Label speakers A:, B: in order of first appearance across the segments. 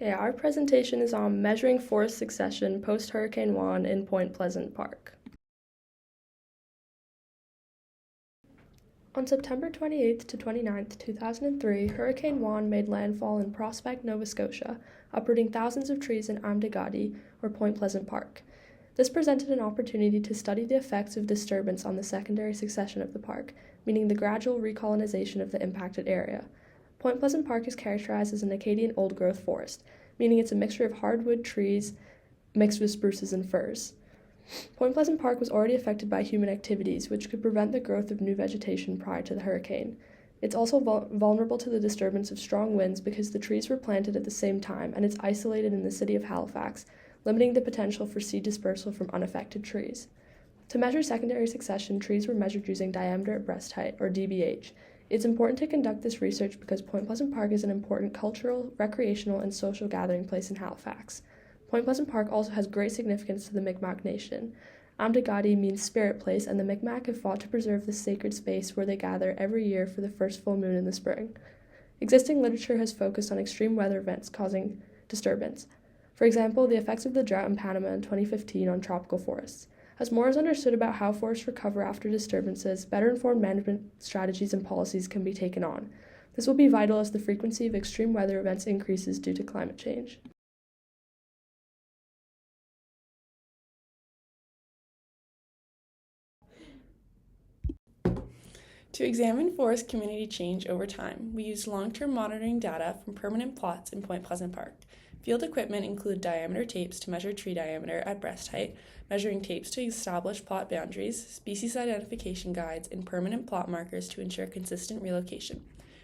A: Our presentation is on measuring forest succession post-Hurricane Juan in Point Pleasant Park. On September 28th to 29th, 2003, Hurricane Juan made landfall in Prospect, Nova Scotia, uprooting thousands of trees in Amdagadi, or Point Pleasant Park. This presented an opportunity to study the effects of disturbance on the secondary succession of the park, meaning the gradual recolonization of the impacted area. Point Pleasant Park is characterized as an Acadian old-growth forest, meaning it's a mixture of hardwood trees mixed with spruces and firs. Point Pleasant Park was already affected by human activities, which could prevent the growth of new vegetation prior to the hurricane. It's also vulnerable to the disturbance of strong winds because the trees were planted at the same time, and it's isolated in the city of Halifax, limiting the potential for seed dispersal from unaffected trees. To measure secondary succession, trees were measured using diameter at breast height, or DBH. It's important to conduct this research because Point Pleasant Park is an important cultural, recreational, and social gathering place in Halifax. Point Pleasant Park also has great significance to the Mi'kmaq Nation. Amdagadi means spirit place, and the Mi'kmaq have fought to preserve this sacred space where they gather every year for the first full moon in the spring. Existing literature has focused on extreme weather events causing disturbance. For example, the effects of the drought in Panama in 2015 on tropical forests. As more is understood about how forests recover after disturbances, better-informed management strategies and policies can be taken on. This will be vital as the frequency of extreme weather events increases due to climate change.
B: To examine forest community change over time, we used long-term monitoring data from permanent plots in Point Pleasant Park. Field equipment include diameter tapes to measure tree diameter at breast height, measuring tapes to establish plot boundaries, species identification guides, and permanent plot markers to ensure consistent relocation.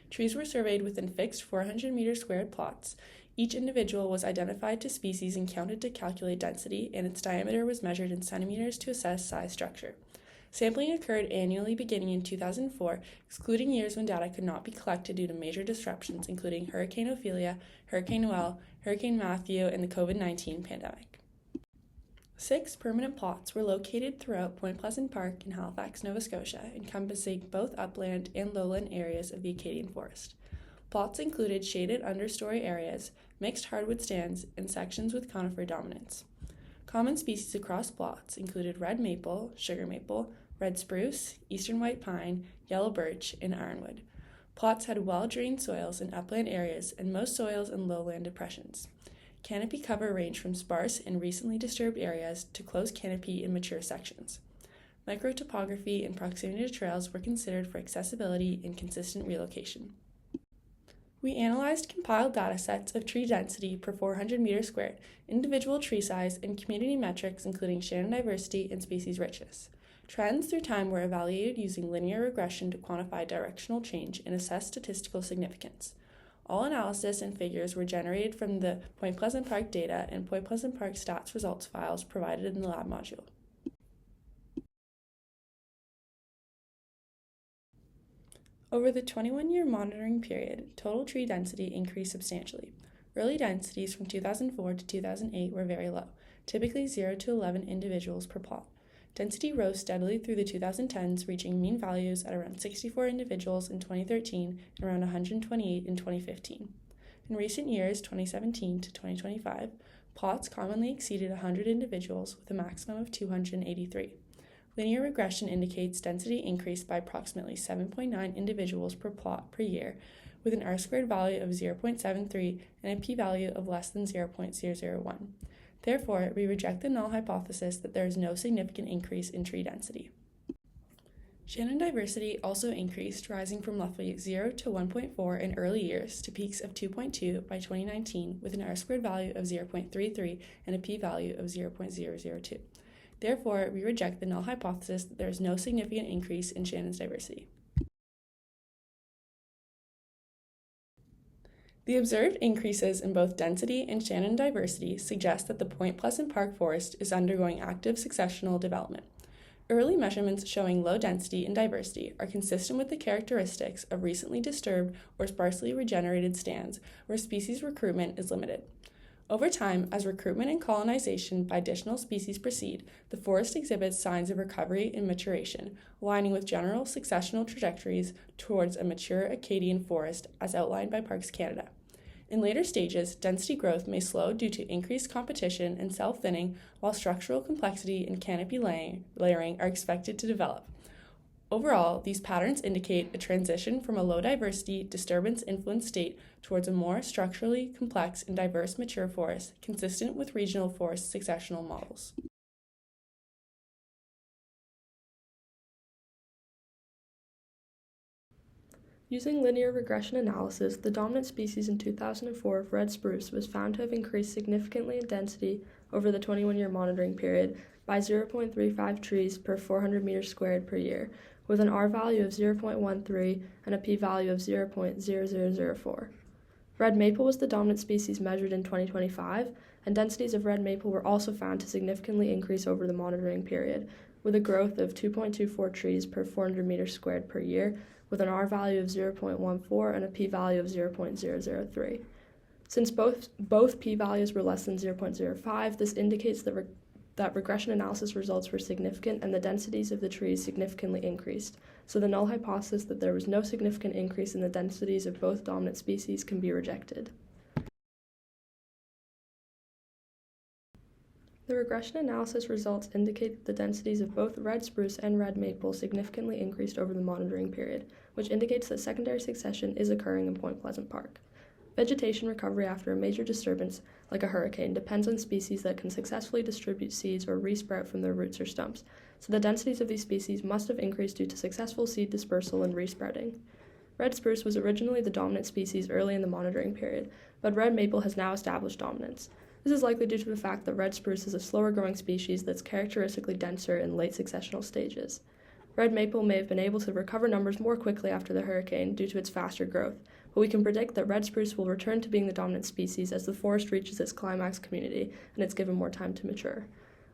B: Trees were surveyed within fixed 400-meter squared plots. Each individual was identified to species and counted to calculate density, and its diameter was measured in centimeters to assess size structure. Sampling occurred annually beginning in 2004, excluding years when data could not be collected due to major disruptions, including Hurricane Ophelia, Hurricane Noel, Hurricane Matthew, and the COVID-19 pandemic. 6 permanent plots were located throughout Point Pleasant Park in Halifax, Nova Scotia, encompassing both upland and lowland areas of the Acadian forest. Plots included shaded understory areas, mixed hardwood stands, and sections with conifer dominance. Common species across plots included red maple, sugar maple, red spruce, eastern white pine, yellow birch, and ironwood. Plots had well-drained soils in upland areas and most soils in lowland depressions. Canopy cover ranged from sparse and recently disturbed areas to close canopy in mature sections. Microtopography and proximity to trails were considered for accessibility and consistent relocation. We analyzed compiled datasets of tree density per 400 meters squared, individual tree size, and community metrics including Shannon diversity and species richness. Trends through time were evaluated using linear regression to quantify directional change and assess statistical significance. All analysis and figures were generated from the Point Pleasant Park data and Point Pleasant Park stats results files provided in the lab module. Over the 21-year monitoring period, total tree density increased substantially. Early densities from 2004 to 2008 were very low, typically 0 to 11 individuals per plot. Density rose steadily through the 2010s, reaching mean values at around 64 individuals in 2013 and around 128 in 2015. In recent years, 2017 to 2025, plots commonly exceeded 100 individuals with a maximum of 283. Linear regression indicates density increased by approximately 7.9 individuals per plot per year, with an R-squared value of 0.73 and a p-value of less than 0.001. Therefore, we reject the null hypothesis that there is no significant increase in tree density. Shannon diversity also increased, rising from roughly 0 to 1.4 in early years to peaks of 2.2 by 2019, with an R-squared value of 0.33 and a p-value of 0.002. Therefore, we reject the null hypothesis that there is no significant increase in Shannon's diversity. The observed increases in both density and Shannon diversity suggest that the Point Pleasant Park forest is undergoing active successional development. Early measurements showing low density and diversity are consistent with the characteristics of recently disturbed or sparsely regenerated stands where species recruitment is limited. Over time, as recruitment and colonization by additional species proceed, the forest exhibits signs of recovery and maturation, aligning with general successional trajectories towards a mature Acadian forest as outlined by Parks Canada. In later stages, density growth may slow due to increased competition and cell thinning, while structural complexity and canopy layering are expected to develop. Overall, these patterns indicate a transition from a low-diversity, disturbance-influenced state towards a more structurally complex and diverse mature forest, consistent with regional forest successional models.
A: Using linear regression analysis, the dominant species in 2004 of red spruce was found to have increased significantly in density over the 21-year monitoring period by 0.35 trees per 400 meters squared per year, with an R value of 0.13 and a p-value of 0.0004. Red maple was the dominant species measured in 2025, and densities of red maple were also found to significantly increase over the monitoring period, with a growth of 2.24 trees per 400 meters squared per year, with an R value of 0.14 and a p-value of 0.003. Since both p-values were less than 0.05, this indicates that regression analysis results were significant and the densities of the trees significantly increased, so the null hypothesis that there was no significant increase in the densities of both dominant species can be rejected. The regression analysis results indicate that the densities of both red spruce and red maple significantly increased over the monitoring period, which indicates that secondary succession is occurring in Point Pleasant Park. Vegetation recovery after a major disturbance, like a hurricane, depends on species that can successfully distribute seeds or resprout from their roots or stumps, so the densities of these species must have increased due to successful seed dispersal and resprouting. Red spruce was originally the dominant species early in the monitoring period, but red maple has now established dominance. This is likely due to the fact that red spruce is a slower growing species that's characteristically denser in late successional stages. Red maple may have been able to recover numbers more quickly after the hurricane due to its faster growth, but we can predict that red spruce will return to being the dominant species as the forest reaches its climax community and it's given more time to mature.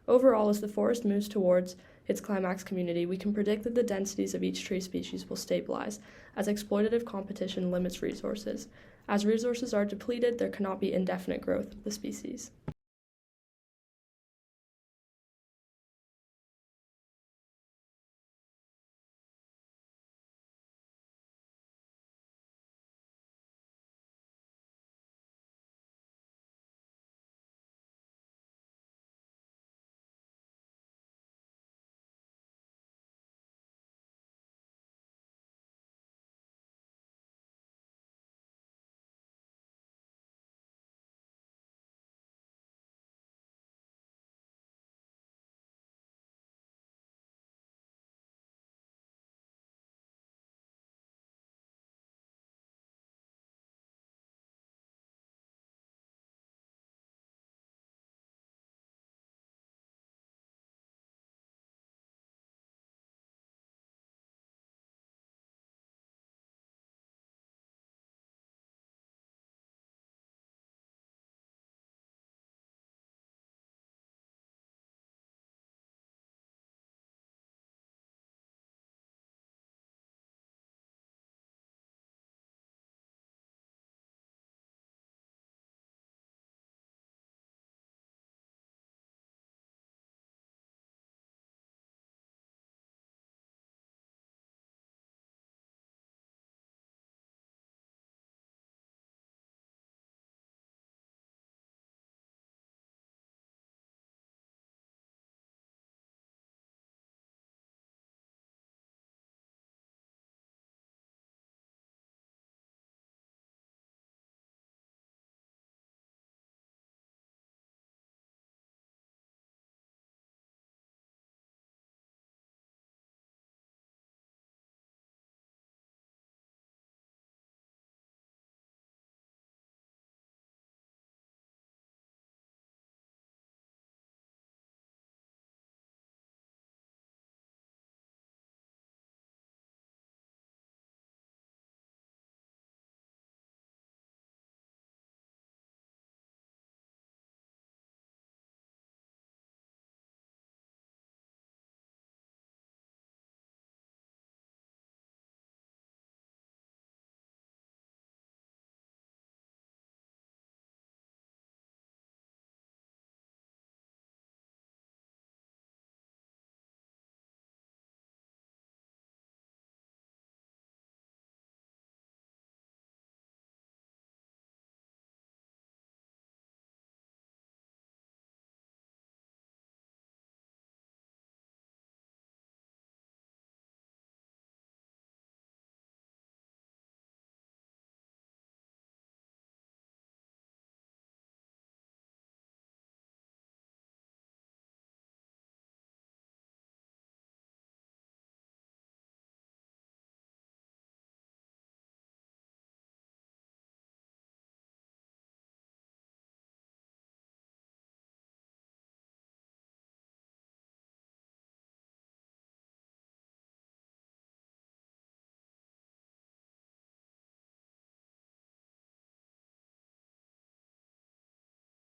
A: Overall, as the forest moves towards its climax community, we can predict that the densities of each tree species will stabilize, as exploitative competition limits resources. As resources are depleted, there cannot be indefinite growth of the species.